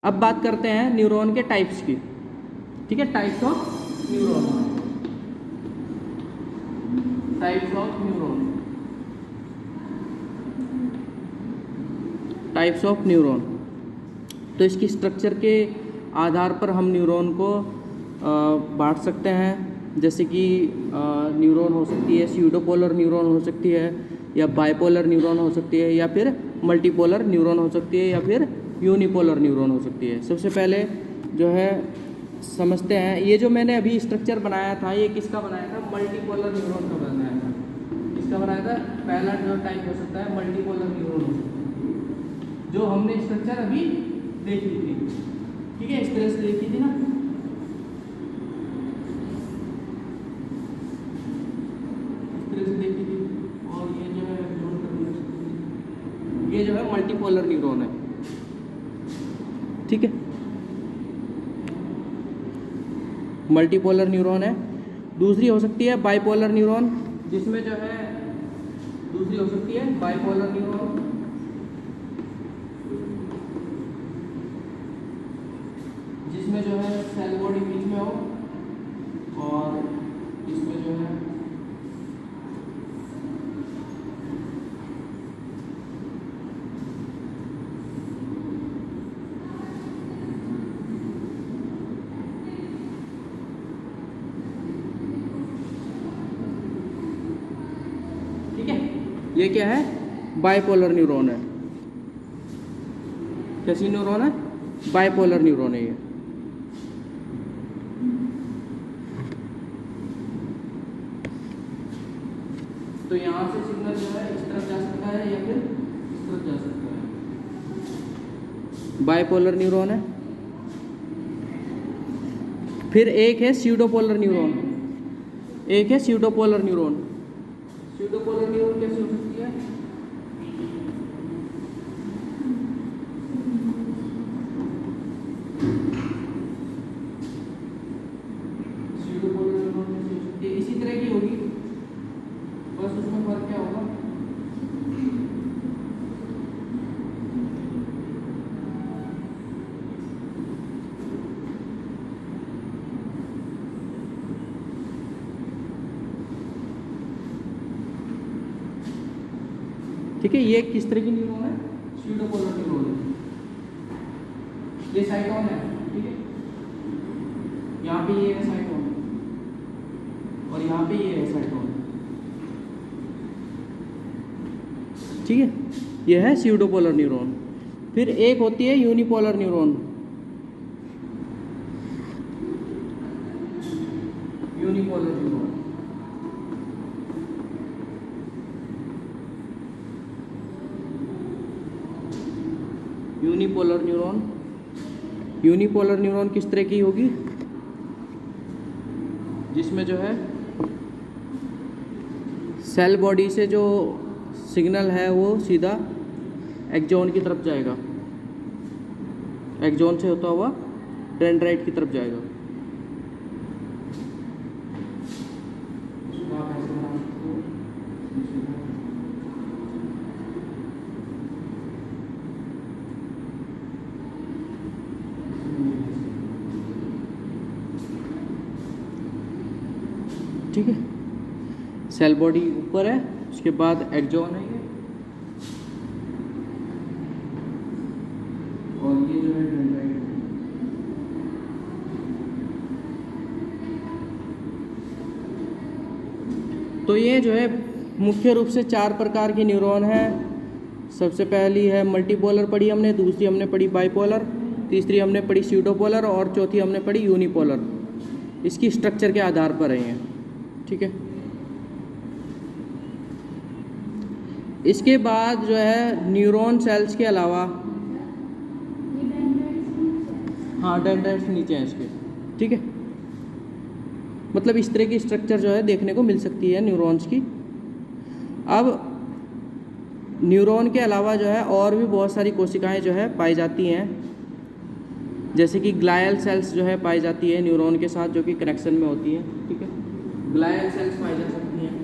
अब बात करते हैं न्यूरॉन के टाइप्स की। ठीक है, types of neuron. Types of neuron. Types of neuron. तो इसकी स्ट्रक्चर के आधार पर हम न्यूरॉन को बांट सकते हैं। जैसे कि न्यूरॉन हो सकती है, स्यूडोपोलर न्यूरॉन हो सकती है, या बाइपोलर न्यूरॉन हो सकती है, या फिर मल्टीपोलर न्यूरॉन हो सकती है, या फिर यूनिपोलर न्यूरॉन हो सकती है। सबसे पहले जो है समझते हैं, ये जो मैंने अभी स्ट्रक्चर बनाया था, ये किसका बनाया था? मल्टीपोलर न्यूरॉन का बनाया था। किसका बनाया था? पहला जो टाइप हो सकता है मल्टीपोलर न्यूरॉन हो सकता है, जो हमने स्ट्रक्चर अभी देखी थी। ठीक है, इस तरह से देखी थी ना। इस तरह से देखी थी। और ये जो है ये जो है मल्टीपोलर न्यूरॉन है। ठीक है, मल्टीपोलर न्यूरॉन है। दूसरी हो सकती है बाइपोलर न्यूरॉन, जिसमें जो है दूसरी हो सकती है बाइपोलर न्यूरॉन, जिसमें जो है सेल बॉडी बीच में हो और इसमें जो है ये क्या है? बाइपोलर न्यूरॉन है। कैसी न्यूरॉन है? बाइपोलर न्यूरॉन है ये। तो यहाँ से सिग्नल जो है इस तरफ जा सकता है या फिर इस तरफ जा सकता है। बाइपोलर न्यूरॉन है। फिर एक है स्यूडोपोलर न्यूरॉन। एक है स्यूडोपोलर न्यूरॉन। स्यूडोपोलर न्यूरॉन कैसे हो सकती है? स्यूडोपोलर न्यूरॉन कैसे हो सकती है? इसी तरह की होगी, बस उसमें फर्क क्या होगा? ठीक है, ये किस तरह की न्यूरॉन है? स्यूडोपोलर न्यूरॉन है। ये साइटोन है। ठीक है, यहाँ पे ये है साइटोन और यहाँ पे ये है साइटोन। ठीक है, ये है स्यूडोपोलर न्यूरॉन। फिर एक होती है unipolar neuron. Unipolar neuron. Unipolar neuron. Unipolar neuron किस तरह की होगी? जिसमें जो है सेल बॉडी से जो सिग्नल है वो सीधा एक्सॉन की तरफ जाएगा, एक्सॉन से होता हुआ डेंड्राइट की तरफ जाएगा। ठीक है, सेल बॉडी ऊपर है, उसके बाद एक्सॉन है ये, और ये जो है डेंड्राइट है। तो ये जो है मुख्य रूप से 4 प्रकार की न्यूरॉन है। सबसे पहली है मल्टीपोलर पढ़ी हमने, दूसरी हमने पढ़ी बाइपोलर, तीसरी हमने पढ़ी स्यूडोपोलर और चौथी हमने पढ़ी यूनिपोलर। इसकी स्ट्रक्चर के आधार पर है ये। ठीक है, इसके बाद जो है न्यूरॉन सेल्स के अलावा, हाँ डेंड्राइट्स नीचे हैं इसके। ठीक है, मतलब इस तरह की स्ट्रक्चर जो है देखने को मिल सकती है न्यूरॉन्स की। अब न्यूरॉन के अलावा जो है और भी बहुत सारी कोशिकाएं जो है पाई जाती हैं, जैसे कि ग्लायल सेल्स जो है पाई जाती है न्यूरॉन के साथ, जो कि कनेक्शन में होती है। ठीक है, ग्लायल सेल्स पाई जा सकती हैं।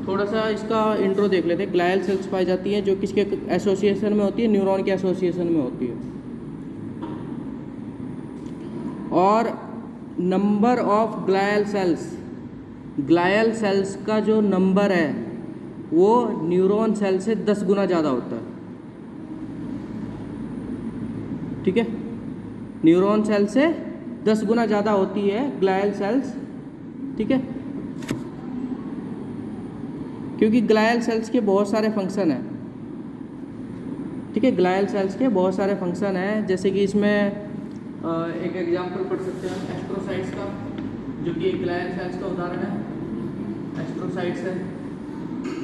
थोड़ा सा इसका इंट्रो देख लेते हैं। ग्लायल सेल्स पाई जाती हैं जो किसके एसोसिएशन में होती है, न्यूरॉन के एसोसिएशन में होती है। और नंबर ऑफ ग्लायल सेल्स का जो नंबर है वो न्यूरॉन सेल से 10 गुना ज़्यादा होता है। ठीक है, न्यूरॉन सेल से 10 गुना ज़्यादा होती है ग्लायल सेल्स। ठीक है, क्योंकि ग्लायल सेल्स के बहुत सारे फंक्शन हैं। ठीक है, ग्लायल सेल्स के बहुत सारे फंक्शन हैं, जैसे कि इसमें एक एग्जांपल पढ़ सकते हैं एस्ट्रोसाइट्स का, जो कि एक ग्लायल सेल्स का उदाहरण है, एस्ट्रोसाइट्स है।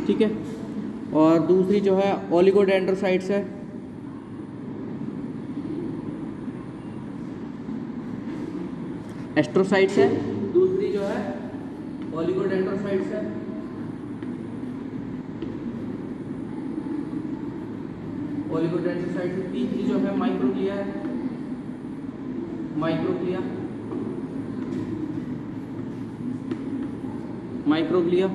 ठीक है, और दूसरी जो है ओलिगोडेंड्रोसाइट्स है। एस्ट्रोसाइट्स है, दूसरी जो है ओलिगोडेंड्रोसाइट्स है। ओलिगोडेंड्रोसाइट्स, तीसरी जो है माइक्रोग्लिया है, माइक्रोग्लिया।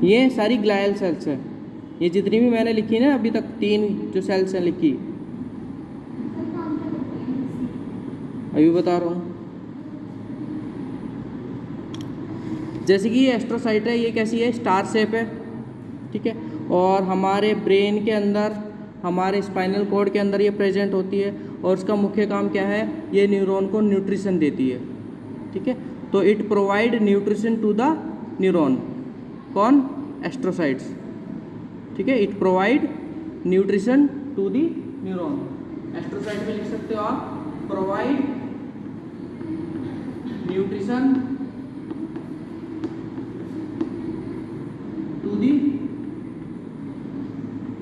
ये सारी ग्लायल सेल्स है। ये जितनी भी मैंने लिखी ना अभी तक, 3 जो सेल्स हैं लिखी, अभी बता रहा हूँ। जैसे कि ये एस्ट्रोसाइट है, ये कैसी है, स्टार शेप है। ठीक है, और हमारे ब्रेन के अंदर, हमारे स्पाइनल कॉर्ड के अंदर ये प्रेजेंट होती है, और उसका मुख्य काम क्या है, ये न्यूरॉन को न्यूट्रिशन देती है। ठीक है, तो it provide nutrition to the neuron. कौन, एस्ट्रोसाइट्स। ठीक है, it provide nutrition to the neuron. Astrocyte में लिख सकते हो आप, provide nutrition to the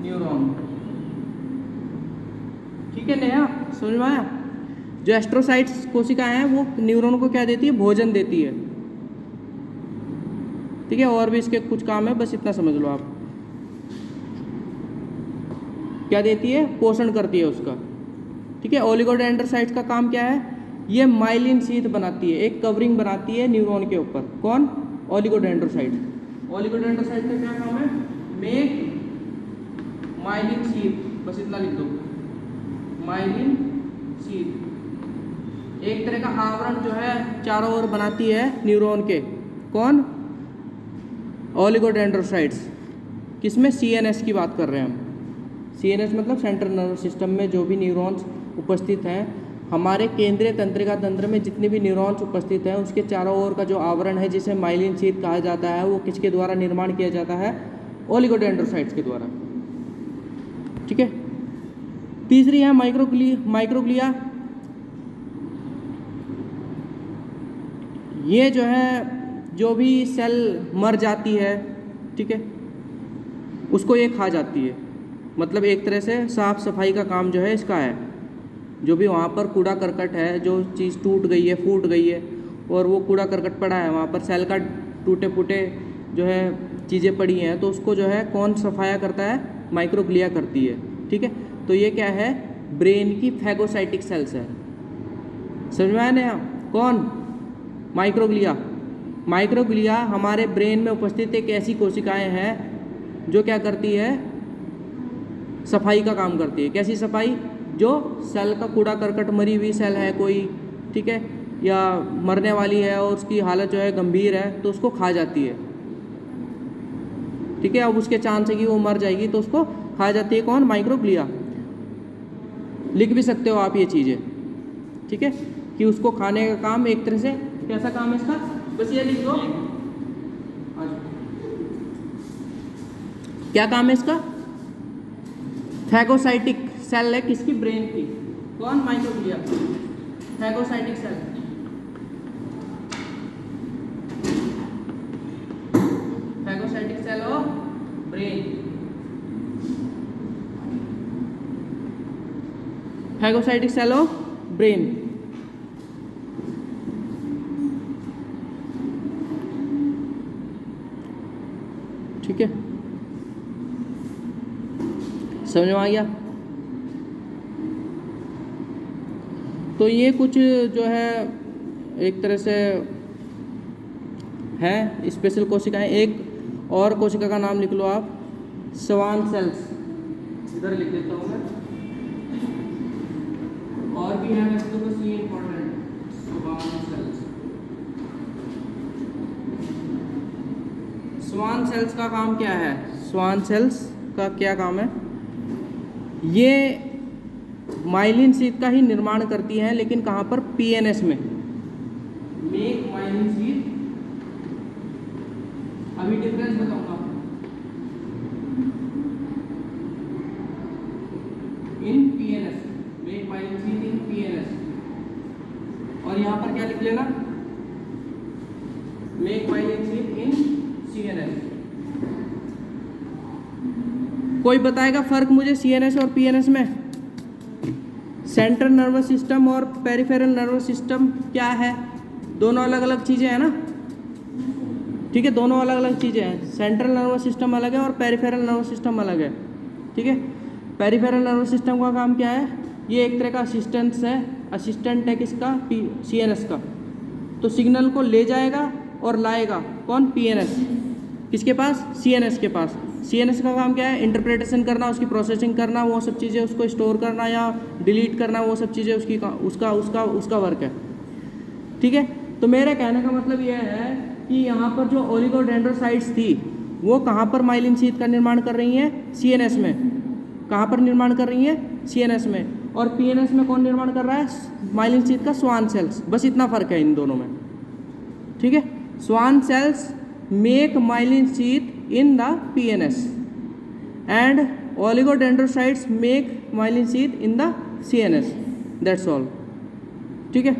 neuron. ठीक है नेहा, समझ में आया? जो एस्ट्रोसाइट्स कोशिकाएं हैं वो न्यूरॉन को क्या देती है, भोजन देती है। ठीक है, और भी इसके कुछ काम है, बस इतना समझ लो आप। क्या देती है, पोषण करती है उसका। ठीक है, ओलिगोडेंड्रोसाइट्स का काम क्या है, ये माइलिन शीथ बनाती है, एक कवरिंग बनाती है न्यूरॉन के ऊपर। कौन, ओलिगोडेंड्रोसाइट। ओलिगोडेंड्रोसाइट का क्या काम है, मेक माइलिन शीथ, बस इतना लिख दो, माइलिन शीथ। एक तरह का आवरण जो है चारों ओर बनाती है न्यूरॉन के। कौन, ओलिगोडेंड्रोसाइट्स। किसमें, सीएनएस की बात कर रहे हैं हम। सीएनएस मतलब सेंट्रल नर्वस सिस्टम में जो भी न्यूरॉन्स उपस्थित हैं, हमारे केंद्रीय तंत्रिका तंत्र में जितने भी न्यूरॉन्स उपस्थित हैं, उसके चारों ओर का जो आवरण है जिसे माइलिन शीथ कहा जाता है, वो किसके द्वारा निर्माण किया जाता है, ओलिगोडेंड्रोसाइट्स के द्वारा। ठीक है, तीसरी है माइक्रोग्लिया। ये जो है, जो भी सेल मर जाती है, ठीक है, उसको ये खा जाती है। मतलब एक तरह से साफ सफाई का काम जो है इसका है। जो भी वहाँ पर कूड़ा करकट है, जो चीज़ टूट गई है, फूट गई है, और वो कूड़ा करकट पड़ा है वहाँ पर, सेल का टूटे फूटे जो है चीज़ें पड़ी हैं, तो उसको जो है कौन सफाया करता है, माइक्रोग्लिया करती है। ठीक है, तो ये क्या है, ब्रेन की फैगोसाइटिक सेल्स है। समझ में आया ना? कौन, माइक्रोग्लिया। माइक्रोग्लिया हमारे ब्रेन में उपस्थित एक ऐसी कोशिकाएं हैं जो क्या करती है, सफाई का काम करती है। कैसी सफाई, जो सेल का कूड़ा करकट, मरी हुई सेल है कोई, ठीक है, या मरने वाली है और उसकी हालत जो है गंभीर है, तो उसको खा जाती है। ठीक है, अब उसके चांस है कि वो मर जाएगी, तो उसको खा जाती है। कौन, माइक्रोग्लिया। लिख भी सकते हो आप ये चीज़ें। ठीक है, कि उसको खाने का काम, एक तरह से कैसा काम है इसका, बस ये लिख दो। क्या काम है इसका, फैगोसाइटिक सेल है किसकी, ब्रेन की। कौन, microglia, phagocytic cell. Phagocytic cell of brain. Phagocytic cell of brain. ठीक है, समझ में आ गया? तो ये कुछ जो है एक तरह से हैं स्पेशल कोशिकाएं। एक और कोशिका का नाम लिख लो आप, स्वान सेल्स, इधर लिख देता हूँ मैं। और भी है वैसे तो बस ये important, Schwann cells. Schwann cells का काम क्या है? स्वान सेल्स का क्या काम है? ये माइलिन शीथ का ही निर्माण करती हैं, लेकिन कहाँ पर? पीएनएस में। मेक माइलिन शीथ, अभी डिफरेंस बताऊंगा। इन पीएनएस, मेक माइलिन शीथ इन पीएनएस। और यहाँ पर क्या लिख लेना? मेक माइलिन शीथ इन सीएनएस। कोई बताएगा फर्क मुझे सीएनएस और पीएनएस में? सेंट्रल नर्वस सिस्टम और पेरिफेरल नर्वस सिस्टम क्या है? दोनों अलग अलग चीज़ें हैं ना, ठीक है, दोनों अलग अलग चीज़ें हैं। सेंट्रल नर्वस सिस्टम अलग है और पेरिफेरल नर्वस सिस्टम अलग है, ठीक है। पेरिफेरल नर्वस सिस्टम का काम क्या है? ये एक तरह का असिस्टेंट है किसका? सीएनएस का। तो सिग्नल को ले जाएगा और लाएगा कौन? पीएनएस। किसके पास? सीएनएस के पास। सीएनएस का काम क्या है? इंटरप्रिटेशन करना, उसकी प्रोसेसिंग करना, वो सब चीज़ें, उसको स्टोर करना या डिलीट करना, वो सब चीज़ें उसका वर्क है, ठीक है। तो मेरे कहने का मतलब ये है कि यहाँ पर जो ओलिगोडेंड्रोसाइट्स थी वो कहाँ पर माइलिन शीथ का निर्माण कर रही हैं? सीएनएस में। कहाँ पर निर्माण कर रही हैं? सीएनएस में। और पीएनएस में कौन निर्माण कर रहा है? माइलिन शीथ का स्वान सेल्स। बस इतना फर्क है इन दोनों में, ठीक है। Schwann cells make myelin sheath in the PNS and oligodendrocytes make myelin sheath in the CNS. That's all, ठीक है,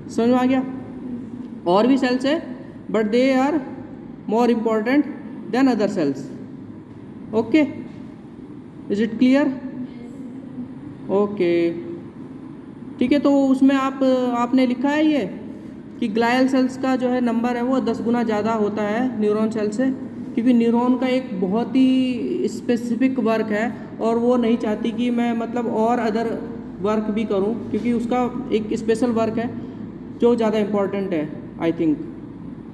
समझ में आ गया? और भी सेल्स है but they are more important than other cells. Okay, is it clear? Okay, ठीक है। तो उसमें आपने लिखा है ये कि ग्लायल सेल्स का जो है नंबर है वो 10 गुना ज़्यादा होता है न्यूरॉन सेल से, क्योंकि न्यूरॉन का एक बहुत ही स्पेसिफिक वर्क है और वो नहीं चाहती कि मैं मतलब और अदर वर्क भी करूं, क्योंकि उसका एक स्पेशल वर्क है जो ज़्यादा इम्पॉर्टेंट है, आई थिंक,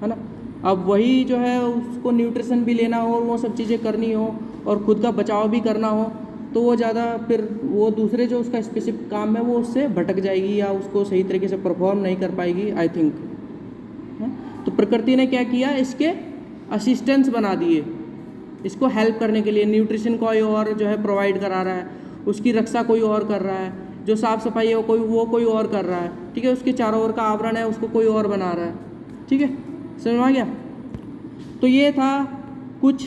है ना। अब वही जो है उसको न्यूट्रिशन भी लेना हो, वो सब चीज़ें करनी हो और ख़ुद का बचाव भी करना हो, तो वो ज़्यादा फिर वो दूसरे जो उसका स्पेसिफिक काम है वो उससे भटक जाएगी या उसको सही तरीके से परफॉर्म नहीं कर पाएगी, आई थिंक। तो प्रकृति ने क्या किया? इसके असिस्टेंट्स बना दिए, इसको हेल्प करने के लिए। न्यूट्रिशन कोई और जो है प्रोवाइड करा रहा है, उसकी रक्षा कोई और कर रहा है, जो साफ़ सफाई है वो कोई और कर रहा है, ठीक है। उसके चारों ओर का आवरण है उसको कोई और बना रहा है, ठीक है, समझ में आ गया? तो ये था कुछ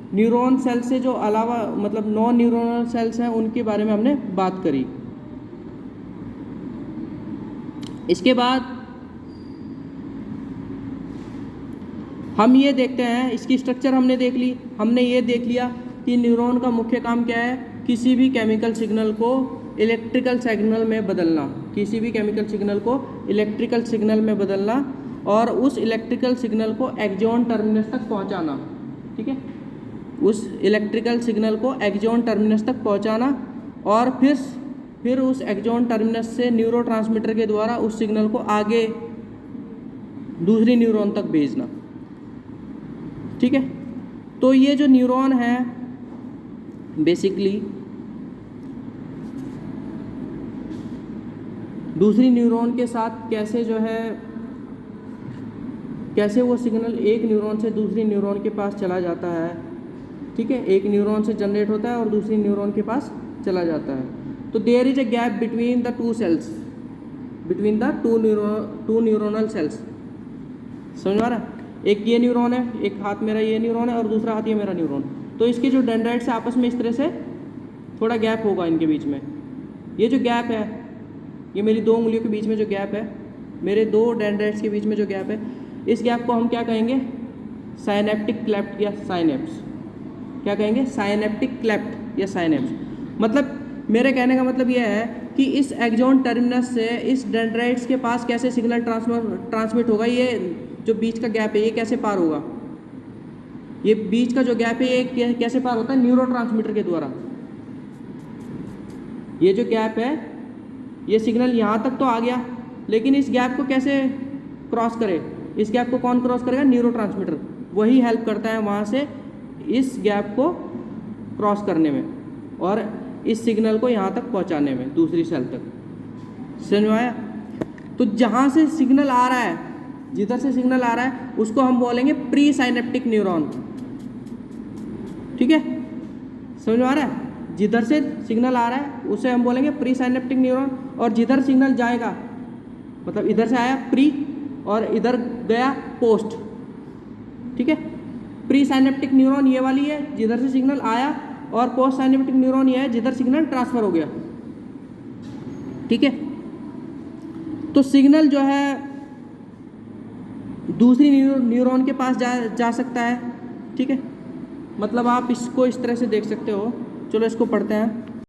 न्यूरॉन सेल से जो अलावा मतलब नॉन न्यूरोनल सेल्स हैं उनके बारे में हमने बात करी। इसके बाद हम ये देखते हैं, इसकी स्ट्रक्चर हमने देख ली। हमने ये देख लिया कि न्यूरॉन का मुख्य काम क्या है? किसी भी केमिकल सिग्नल को इलेक्ट्रिकल सिग्नल में बदलना, किसी भी केमिकल सिग्नल को इलेक्ट्रिकल सिग्नल में बदलना और उस इलेक्ट्रिकल सिग्नल को एक्सॉन टर्मिनस तक पहुंचाना, ठीक है। उस इलेक्ट्रिकल सिग्नल को एक्सॉन टर्मिनस तक पहुंचाना और फिर उस एक्सॉन टर्मिनस से न्यूरोट्रांसमीटर के द्वारा उस सिग्नल को आगे दूसरी न्यूरॉन तक भेजना, ठीक है। तो ये जो न्यूरॉन है बेसिकली दूसरी न्यूरॉन के साथ कैसे वो सिग्नल एक न्यूरॉन से दूसरी न्यूरॉन के पास चला जाता है, ठीक है। एक न्यूरॉन से जनरेट होता है और दूसरी न्यूरॉन के पास चला जाता है। तो there is a gap between the two cells, between the two neuronal cells. समझ में आ रहा है? एक ये न्यूरॉन है, एक हाथ मेरा ये न्यूरॉन है और दूसरा हाथ ये मेरा न्यूरॉन। तो इसके जो डेंड्राइट्स है आपस में इस तरह से थोड़ा गैप होगा इनके बीच में। ये जो गैप है, ये मेरी दो उंगलियों के बीच में जो गैप है, मेरे दो डेंड्राइट्स के बीच में जो गैप है, इस गैप को हम क्या कहेंगे? साइनेप्टिक क्लेफ्ट या साइनेप्स। क्या कहेंगे? साइनेप्टिक क्लेफ्ट या साइनेप्स। मतलब मेरे कहने का मतलब यह है कि इस एक्सॉन टर्मिनस से इस डेंड्राइट्स के पास कैसे सिग्नल ट्रांसमिट होगा, ये जो बीच का गैप है ये कैसे पार होगा? ये बीच का जो गैप है ये कैसे पार होता है? न्यूरोट्रांसमीटर के द्वारा। ये जो गैप है, ये सिग्नल यहाँ तक तो आ गया, लेकिन इस गैप को कैसे क्रॉस करे? इस गैप को कौन क्रॉस करेगा? न्यूरोट्रांसमीटर, वही हेल्प करता है वहाँ से इस गैप को क्रॉस करने में और इस सिग्नल को यहाँ तक पहुँचाने में दूसरी सेल तक। समझ में आया? तो जहाँ से सिग्नल आ रहा है, जिधर से सिग्नल आ रहा है उसको हम बोलेंगे प्री साइनेप्टिक न्यूरॉन। ठीक है, समझ में आ रहा है? जिधर से सिग्नल आ रहा है उसे हम बोलेंगे प्री साइनेप्टिक न्यूरॉन, और जिधर सिग्नल जाएगा, मतलब इधर से आया प्री और इधर गया पोस्ट। ठीक है, प्री साइनेप्टिक न्यूरॉन ये वाली है जिधर से सिग्नल आया, और पोस्ट साइनेप्टिक न्यूरॉन ये है जिधर सिग्नल ट्रांसफर हो गया। ठीक है, तो सिग्नल जो है दूसरी न्यूरॉन के पास जा सकता है। ठीक है, मतलब आप इसको इस तरह से देख सकते हो। चलो इसको पढ़ते हैं।